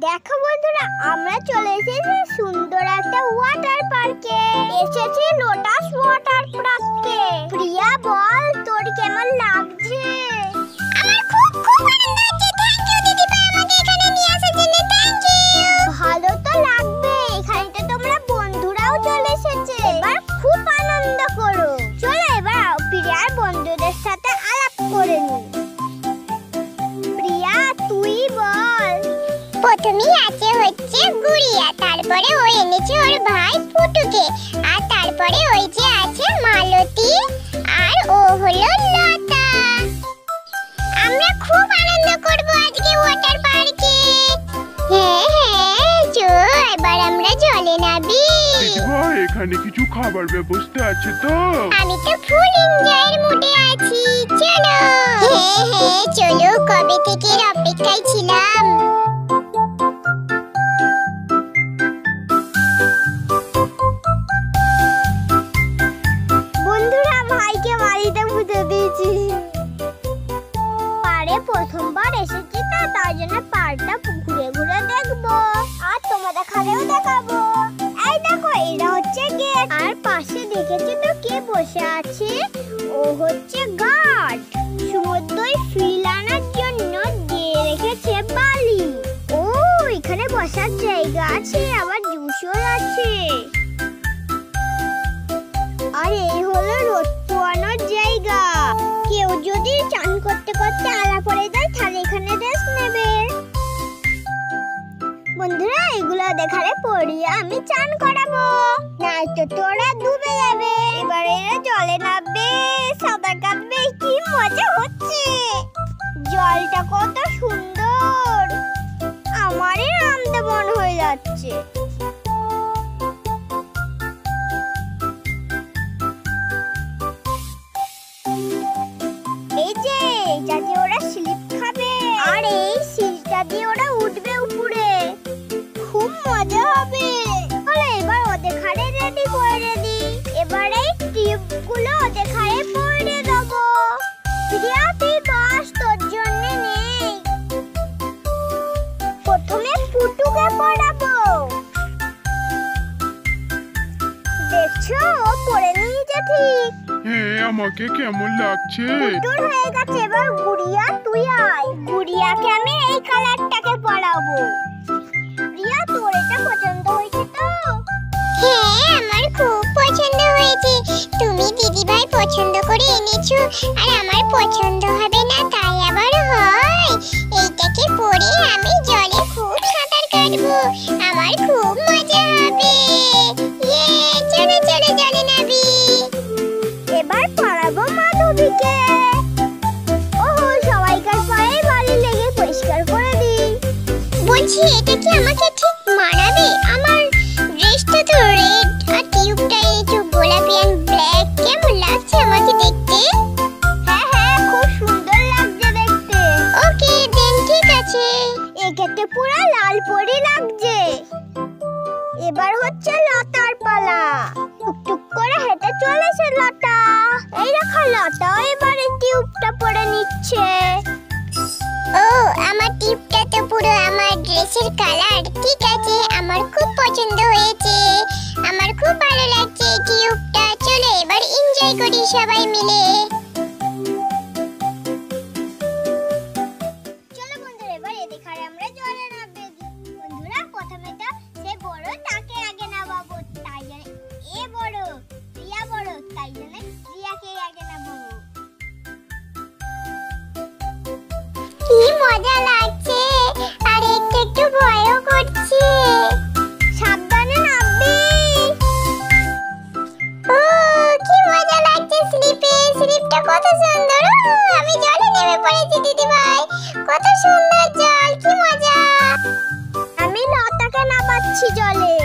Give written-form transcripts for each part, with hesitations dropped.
দেখো বন্ধুরা, আমরা চলে এসেছি সুন্দর একটা ওয়াটার পার্কে। এসেছি লোটাস ওয়াটার পার্কে। প্রিয়া বল, তোর কেমন লাগছে? আমার খুব খুব আনন্দ হচ্ছে। থ্যাংক ইউ দিদি ভাই, আমাকে এখানে নিয়ে আসার জন্য থ্যাংক ইউ। ভালো তো লাগবে, এখানে তো তোমরা বন্ধুরাও চলে এসেছে। এবার খুব আনন্দ করো। চলো এবার প্রিয়ার বন্ধুদের সাথে আলাপ করে নি। প্রিয়া তুই বল। প্রথমেই আছে হচ্ছে গুড়িয়া, তারপরে ও এনেছে ওর ভাই ফুটুকে, আর তারপরে ওই যে আছে মালতী, আর ও হলো লতা। আমরা খুব আনন্দ করব আজকে ওয়াটার পার্কে। হ্যাঁ চল এবার আমরা জলে নামি। ভাই এখানে কিছু খাবার ব্যবস্থা আছে তো? আমি তো ফুল এনজয়ের মুডে আছি, চলো। হ্যাঁ চলো, কবে থেকে অপেক্ষায় ছিলাম। বন্ধুরা, ভাইকে বাড়িতে পুঁতে দিয়েছি। পারে প্রথমবার এসেছি তো, তার জন্য পাড়টা ঘুরে ঘুরে দেখবো আর তোমাদের খালেও দেখাবো। এই দেখো, এটা হচ্ছে গেট। আর পাশে দেখেছি তো কে বসে আছে, ও হচ্ছে গার্ড। সমুদ্রে ফিল আনার জন্য দিয়ে রেখেছে বালি। ও এখানে বসার জায়গা আছে, আবার জুসও আছে। আর এই হলো রোদ পোয়ানোর জায়গা। কেউ যদি চান করতে করতে আলা পড়ে যায় তাহলে এখানে রেস্ট নেবে। বন্ধুরা, এগুলো দেখালে পড়িয়ে আমি চান করাবো, নয়তো তোরা ডুবে যাবে। এবারে এরা জলে নামবে, সাঁতার কাটবে, কি মজা হচ্ছে। জলটা কত সুন্দর, আমারই নামতে মন হয়ে যাচ্ছে। এই যে এটা দিয়ে ওরা স্লিপ খাবে, আর এই সিঁড়িটা দিয়ে ওরা উঠবে উপরে, খুব মজা হবে। তাহলে এবার ওদের ঘাড়ে রেডি করে দিই। এবার এই টিউবগুলো ওদের ঘাড়ে পরিয়ে দেবো। প্রিয়া তুই বাস, তোর জন্য নেই। প্রথমে ফুটুকে পড়াবো। দেখছো, ও পড়ে নিয়েছে ঠিক। হ্যাঁ, আমাকে কেমন লাগছে? দূর হয়ে গেছে। এবার গুড়িয়া তুই আয়। গুড়িয়াকে আমি এই কালারটাকে পরাবো। প্রিয়া তোর এটা পছন্দ হয়েছে তো? হ্যাঁ আমার খুব পছন্দ হয়েছে। তুমি দিদি ভাই পছন্দ করে এনেছো, আর আমার পছন্দ হবে না তাই আবার হয়? এইটাকে পরে আমি জলে খুব সাঁতার কাটবো, আমার খুব মজা হবে। চলো চলো জলে নামি। এবার পরাবো মাধবীকে। ওহো, সবাইকার পায়ে বালি লেগে পরিষ্কার করে দিই। বলছি এটা কি আমাকে ঠিক মানাবে? আমার ড্রেসটা তো রেড আর টিউবটা এনেছো গোলাপি আর ব্ল্যাক, কেমন লাগছে আমাকে দেখতে? হ্যাঁ হ্যাঁ, খুব সুন্দর লাগছে দেখতে। ওকে দেন, ঠিক আছে। একেতে পুরো লাল পরি লাগছে। এবার হচ্ছে লতার পালা। টুকটুক করে হেঁটে চলেছে লতা। এই দেখো, লতা এবারে টিউবটা পরে নিচ্ছে। ও আমার টিপটা তো পুরো আমার ড্রেসের কালার, ঠিক আছে, আমার খুব পছন্দ হয়েছে, আমার খুব ভালো লাগছে এই টিউবটা। চলো এবার এনজয় করি সবাই মিলে। চলো বন্ধুরা, এবার এদিকে আমরা জলে নামবে। বন্ধুরা, প্রথমে তো সে বড় তাকে আগে নামাবো, তাই জন্য এ বড়, প্রিয়া বড়, তাই জন্য প্রিয়াকে আগে নামাবো। কি মজা লাগছে, আর একটু একটু ভয়ও করছে। সাবধানে নামবি। ও কি মজা লাগছে স্লিপে, স্লিপটা কত সুন্দর। আমি জলে নেমে পড়েছি দিদি ভাই, কত সুন্দর জল, কি মজা। আমি লতাকে নামাচ্ছি জলে।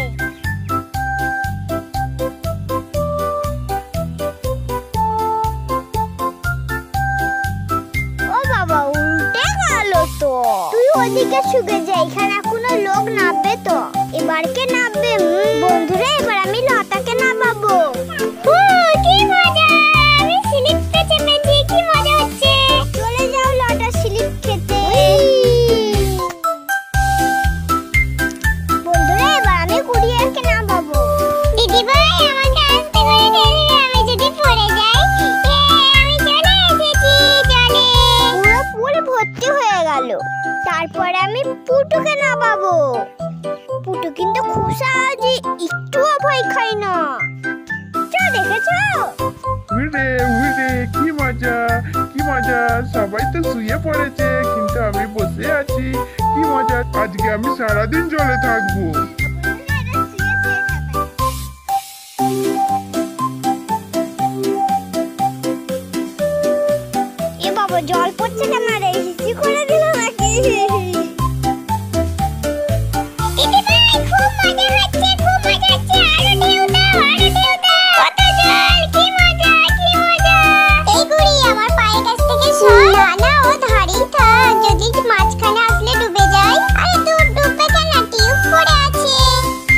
ও বাবা, উল্টে গেল তো। তুই ওদিকে শুকে যা, এখানে কোনো লোক নামবে তো। এবার কে নামবে? বন্ধুরা, এবার আমি লতাকে নামাবো। ও কি মজা, আমি স্লিপে চেপেছি, কি মজা হচ্ছে। চলে যাও লতা স্লিপ খেতে। পুটুকে নামাবো। পুটু কিন্তু খুব সহজে একটুও ভয় খায় না। দেখেছো? উড়ে উড়ে কি মজা, কি মজা। সবাই তো শুয়ে পড়েছে কিন্তু আমি বসে আছি। কি মজা, আজকে আমি সারাদিন জলে থাকবো। এ বাবা, জল পড়ছে কেন রে? হিসি করে দিল নাকি?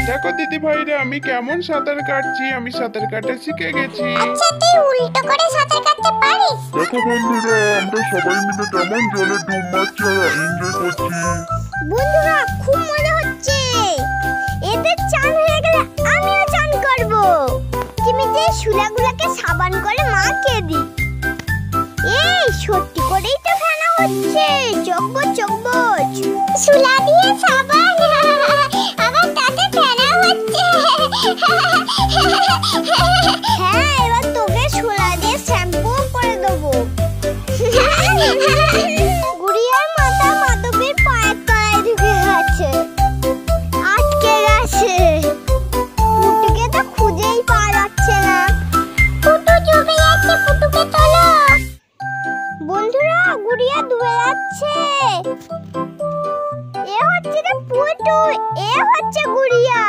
দেখো দিদি ভাইরা, আমি কেমন সাঁতার কাটছি। আমি সাঁতার কাটা শিখে গেছি। আচ্ছা, তুই উল্টো করে সাঁতার কাটতে পারিস? দেখো বন্ধুরা, আমরা সবাই মিলে কেমন জলে ডুব মারছি আর এনজয় করছি। বন্ধুরা, খুব মজা হচ্ছে। এদের চান হয়ে গেলে আমিও চান করব। যে শুলাগুলাকে সাবান করে মাখিয়ে দিই। এই সত্যি করেই তো ফেনা হচ্ছে। চকবচ চকবচ। শুলা দিয়ে সাবান, আবার তাতে ফেনা হচ্ছে। হ্যাঁ, এবার তোকে শুলা দিয়ে শ্যাম্পু করে দেবো। গুড়িয়ার মাথা মাধবীর পায়ের তলায় ঢুকে গেছে, আটকে গেছে। পুটুকে তো খুঁজেই পাওয়া যাচ্ছে না। পুটু ডুবে যাচ্ছে, পুটুকে তোলো। বন্ধুরা, গুড়িয়া ডুবে যাচ্ছে। এ হচ্ছে রে পুটু, এ হচ্ছে গুড়িয়া।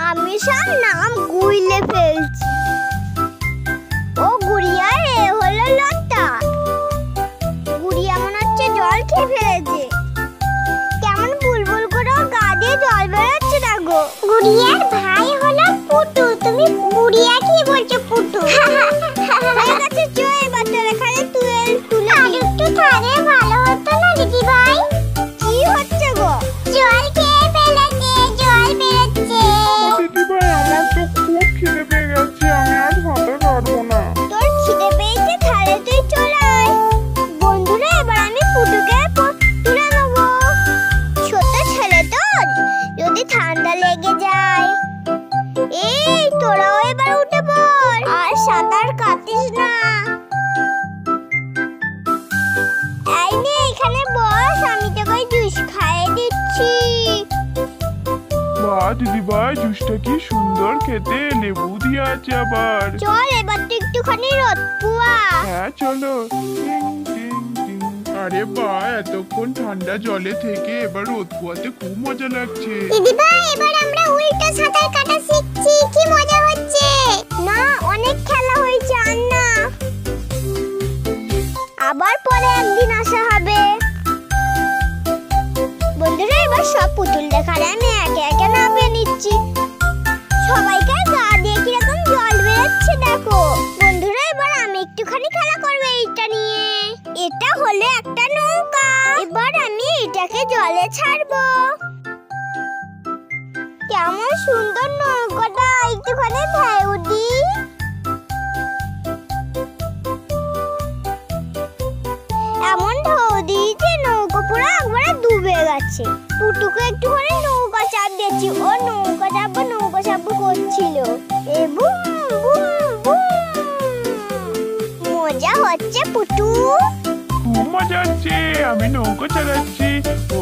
আমি সব নাম গুইলে ফেলছি। ও গুড়িয়া, এ হলো লতা। গুড়িয়া মনে হচ্ছে জল খেয়ে ফেলেছে। কেমন বুলবুল করে ওর গা দিয়ে জল বেরোচ্ছে। দেখো, গুড়িয়ার ভাই হলো পুটু। তুমি গুড়িয়া কি বলছো? পুটু হয়ে গেছে। চল এবার তোর এখানে তুলে আর একটু থাকলে ভালো হতো না দিদি ভাই? কি হচ্ছে গো? জল খেয়ে ফেলেছে, জল বেরোচ্ছে। দিদি ভাই, আমার তো খুব খিদে পেয়ে গেছে। আমি আর সাঁতার কাটবো না। তোর খিদে পেয়েছে, তাহলে তুই চলে আয়। বন্ধুরা, এবার আমি পুটুকে তুলে নেবো। ছোট ছেলে তো, যদি ঠান্ডা লেগে যায়। এই তোরাও এবার উঠে পড় আর সাঁতার কাটিস না। এই নে, এখানে বস, আমি তোকে জুস খাইয়ে দিচ্ছি। বাহ দিদি ভাই, জুসটা কি সুন্দর খেতে। লেবু দিয়ে আছে আবার। চল এবার তুই একটুখানি রোদ পুয়া। হ্যাঁ চলো। টিং, টিং, টিং। আরে বাহ, এতক্ষণ ঠান্ডা জলে থেকে এবার রোদ পোয়াতে খুব মজা লাগছে। দিদি ভাই, এবার আমরা উল্টো সাঁতার কাটা শিখছি। কি মজা হচ্ছে। না, অনেক খেলা হয়েছে, আর না। আবার পরে একদিন আসা হবে। বন্ধুরা, এবার সব পুতুল দেখার আমি একে একে নামিয়ে নিচ্ছি। সবাইকে গা দিয়ে কিরকম জল বেরোচ্ছে দেখো। বন্ধুরা, এবার আমি একটুখানি খেলা করবো এইটা নিয়ে। এটা হলো একটা নৌকা। এবার আমি এটাকে জলে ছাড়বো। কেমন সুন্দর নৌকাটা, একটুখানি ভেউ দি। এমন ঢেউ দিয়েছে নৌকা পুরো একবারে ডুবে গেছে। পুটুকে একটুখানি নৌকা চাপ দিয়েছি। ও নৌকা চাপবো করছিল। এ বুম বুম বুম। মজা হচ্ছে পুটু। খুব মজা হচ্ছে। আমি নৌকো চালাচ্ছি। ও